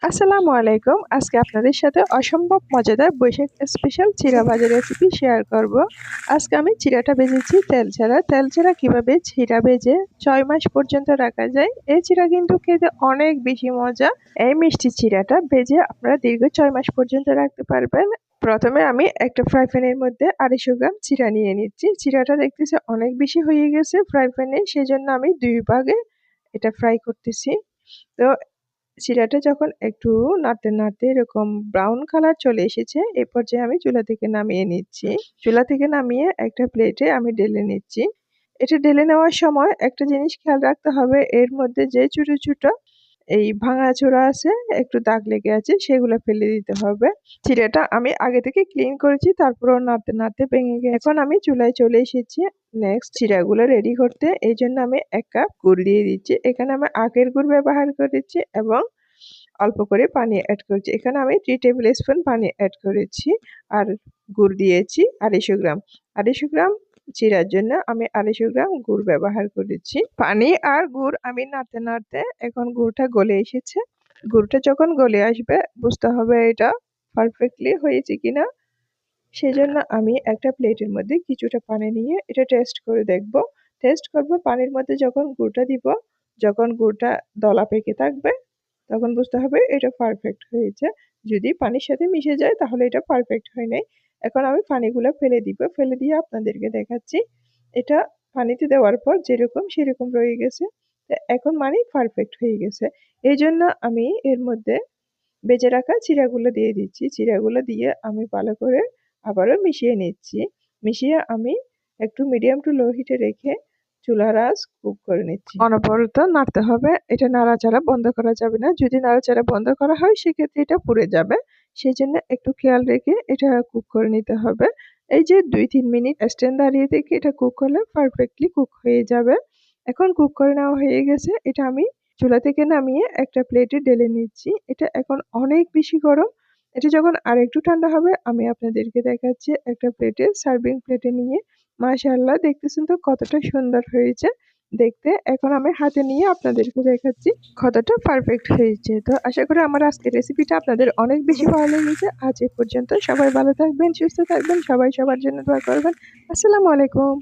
আসসালামু আলাইকুম। আজকে আপনাদের সাথে অসম্ভব মজাদার বৈশাখ স্পেশাল চিড়া ভাজা রেসিপি শেয়ার করব। আজকে আমি চিড়াটা ভেজেছি তেল ছাড়া। তেল ছাড়া কিভাবে চিড়া ভেজে ৬ মাস পর্যন্ত রাখা যায়। এই চিড়া কিন্তু খেতে অনেক বেশি মজা। এই মিষ্টি চিড়াটা ভেজে আপনারা দীর্ঘ ৬ মাস পর্যন্ত রাখতে পারবেন। প্রথমে আমি একটা ফ্রাই প্যানের মধ্যে ২৫০ গ্রাম চিড়া নিয়ে নিচ্ছি। চিড়াটা দেখতেছি অনেক বেশি হয়ে গেছে ফ্রাই প্যানে, সেজন্য আমি ২ ভাগে এটা ফ্রাই করতেছি। তো চিড়াটা যখন একটু নাড়তে নাড়তে এরকম ব্রাউন কালার চলে এসেছে, এই পর্যায়ে আমি চুলা থেকে নামিয়ে নিচ্ছি। চুলা থেকে নামিয়ে একটা প্লেটে আমি ঢেলে নিচ্ছি। এটা ঢেলে নেওয়ার সময় একটা জিনিস খেয়াল রাখতে হবে, এর মধ্যে যে ছোট ছোট এই ভাঙাচোরা আছে, একটু দাগ লেগে আছে, সেগুলো ফেলে দিতে হবে। চিড়াটা আমি আগে থেকে ক্লিন করেছি, তারপরেও নাড়তে নাড়তে ভেঙে গেছে। এখন আমি চুলায় চলে এসেছি নেক্সট চিড়াগুলো রেডি করতে। এই জন্য আমি ১ কাপ গুড় দিয়ে দিচ্ছি। এখানে আমি আখের গুড় ব্যবহার করেছি এবং অল্প করে পানি অ্যাড করেছি। এখানে আমি 3 টেবিল স্পুন পানি অ্যাড করেছি আর গুড় দিয়েছি ২৫০ গ্রাম। ২৫০ গ্রাম চিড়ার জন্য আমি ২৫০ গ্রাম গুড় ব্যবহার করেছি। পানি আর গুড় আমি নাড়তে নাড়তে এখন গুড়টা গলে এসেছে। গুড়টা যখন গলে আসবে বুঝতে হবে এটা পারফেক্টলি হয়েছে কিনা। সেজন্য আমি একটা প্লেটের মধ্যে কিছুটা পানি নিয়ে এটা টেস্ট করে দেখব। টেস্ট করব পানির মধ্যে যখন গুড়টা দিব, যখন গুড়টা দলা পেকে থাকবে তখন বুঝতে হবে এটা পারফেক্ট হয়েছে। যদি পানির সাথে মিশে যায় তাহলে এটা পারফেক্ট হয় নাই। এখন আমি পানিগুলো ফেলে দিব। ফেলে দিয়ে আপনাদেরকে দেখাচ্ছি। এটা পানিতে দেওয়ার পর যেরকম সেরকম রয়ে গেছে। তো এখন মানে পারফেক্ট হয়ে গেছে। এইজন্য আমি এর মধ্যে ভেজে রাখা চিড়াগুলো দিয়ে দিচ্ছি। চিড়াগুলো দিয়ে আমি ভালো করে আবারও মিশিয়ে নিচ্ছি। মিশিয়ে আমি একটু মিডিয়াম টু লো হিটে রেখে চুলার আঁচ কুক করে নিচ্ছি। অনবরত নাড়তে হবে। এটা নাড়াচাড়া বন্ধ করা যাবে না। যদি নাড়াচাড়া বন্ধ করা হয় সেক্ষেত্রে এটা পুড়ে যাবে। সেজন্য একটু খেয়াল রেখে এটা কুক করে নিতে হবে। এই যে ২-৩ মিনিট স্ট্যান্ড দাঁড়িয়ে থেকে এটা কুক করলে পারফেক্টলি কুক হয়ে যাবে। এখন কুক করে নেওয়া হয়ে গেছে। এটা আমি চুলা থেকে নামিয়ে একটা প্লেটে ঢেলে নিচ্ছি। এটা এখন অনেক বেশি গরম। এটা যখন আরেকটু ঠান্ডা হবে আমি আপনাদেরকে দেখাচ্ছি একটা প্লেটে, সার্ভিং প্লেটে নিয়ে। মাশাআল্লাহ, দেখতেছেন তো কতটা সুন্দর হয়েছে দেখতে। এখন আমি হাতে নিয়ে আপনাদেরকে দেখাচ্ছি কতটা পারফেক্ট হয়েছে। তো আশা করি আমার আজকের রেসিপিটা আপনাদের অনেক বেশি ভালো লেগেছে। আজ এ পর্যন্ত। সবাই ভালো থাকবেন, সুস্থ থাকবেন, সবাই সবার জন্য দোয়া করবেন। আসসালামু আলাইকুম।